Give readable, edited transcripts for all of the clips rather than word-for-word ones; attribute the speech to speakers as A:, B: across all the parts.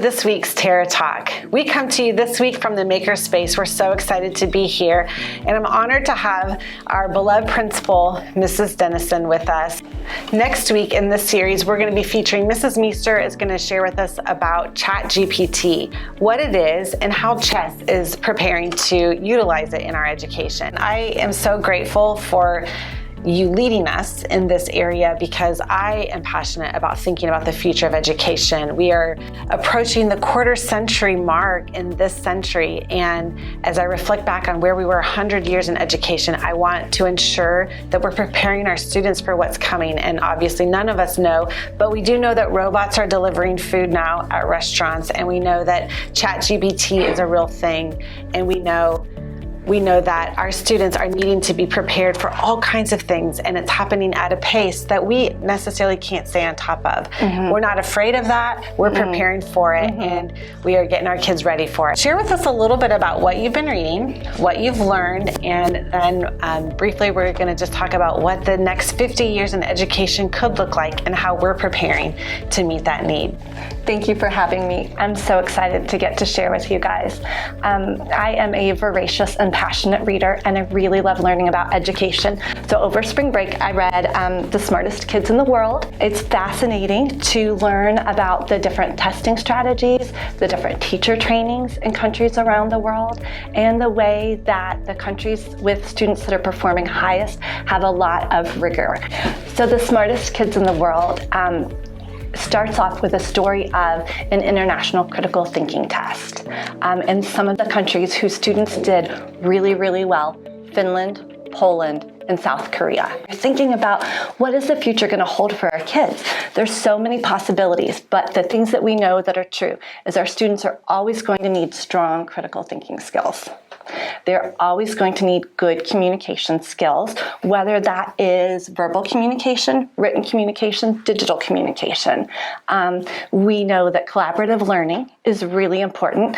A: this week's Terra Talk. We come to you this week from the Makerspace. We're so excited to be here, and I'm honored to have our beloved principal, Mrs. Dennison, with us. Next week in this series, we're going to be featuring Mrs. Meester is going to share with us about ChatGPT, what it is, and how Chess is preparing to utilize it in our education. I am so grateful for you leading us in this area because I am passionate about thinking about the future of education. We are approaching the quarter century mark in this century, and as I reflect back on where we were 100 years in education, I want to ensure that we're preparing our students for what's coming. And obviously none of us know, but we do know that robots are delivering food now at restaurants, and we know that ChatGPT is a real thing, and we know that our students are needing to be prepared for all kinds of things, and it's happening at a pace that we necessarily can't stay on top of. We're not afraid of that. We're preparing for it, and we are getting our kids ready for it. Share with us a little bit about what you've been reading, what you've learned, and then briefly we're going to just talk about what the next 50 years in education could look like and how we're preparing to meet that need.
B: Thank you for having me. I'm so excited to get to share with you guys. I am a voracious and passionate reader, and I really love learning about education. So over spring break, I read The Smartest Kids in the World. It's fascinating to learn about the different testing strategies, the different teacher trainings in countries around the world, and the way that the countries with students that are performing highest have a lot of rigor. So The Smartest Kids in the World starts off with a story of an international critical thinking test. And some of the countries whose students did really, really well: Finland, Poland, and South Korea. Thinking about what is the future going to hold for our kids? There's so many possibilities, but the things that we know that are true is our students are always going to need strong critical thinking skills. They're always going to need good communication skills, whether that is verbal communication, written communication, digital communication. We know that collaborative learning is really important.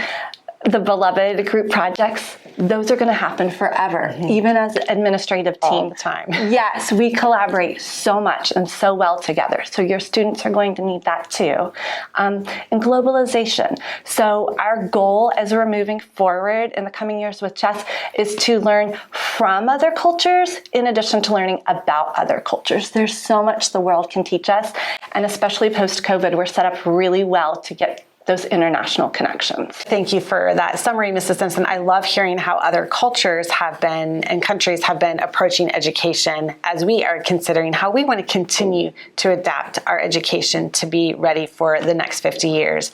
B: The beloved group projects, those are going to happen forever, even as an administrative team.
A: All the time.
B: Yes, we collaborate so much and so well together. So your students are going to need that too. And globalization. So our goal as we're moving forward in the coming years with Chess is to learn from other cultures in addition to learning about other cultures. There's so much the world can teach us, and especially post-COVID, we're set up really well to get those international connections.
A: Thank you for that summary, Mrs. Simpson. I love hearing how other cultures have been and countries have been approaching education as we are considering how we want to continue to adapt our education to be ready for the next 50 years.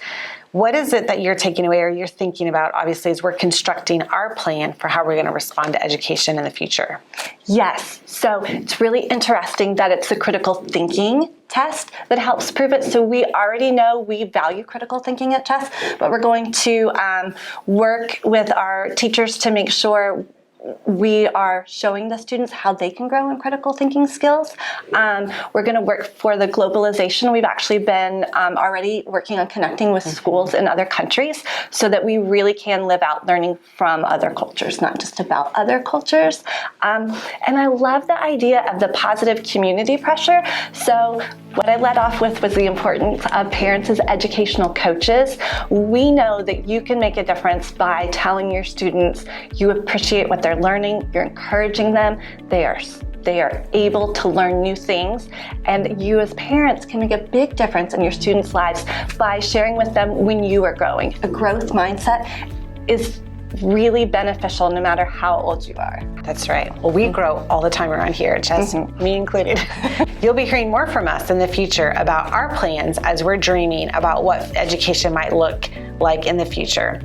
A: What is it that you're taking away or you're thinking about, obviously, as we're constructing our plan for how we're going to respond to education in the future?
B: Yes. So it's really interesting that it's the critical thinking test that helps prove it. So we already know we value critical thinking at Chess, but we're going to work with our teachers to make sure we are showing the students how they can grow in critical thinking skills. We're going to work for the globalization. We've actually been already working on connecting with schools in other countries so that we really can live out learning from other cultures, not just about other cultures. And I love the idea of the positive community pressure. So what I led off with was the importance of parents as educational coaches. We know that you can make a difference by telling your students you appreciate what they're learning, you're encouraging them, they are able to learn new things, and you as parents can make a big difference in your students' lives by sharing with them when you are growing. A growth mindset is really beneficial no matter how old you are.
A: That's right. Well, we grow all the time around here, just me included. You'll be hearing more from us in the future about our plans as we're dreaming about what education might look like in the future.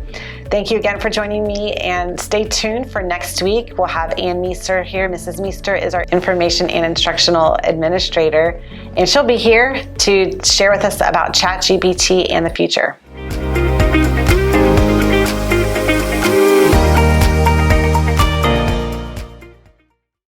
A: Thank you again for joining me, and stay tuned for next week. We'll have Ann Meester here. Mrs. Meester is our Information and Instructional Administrator, and she'll be here to share with us about ChatGPT and the future.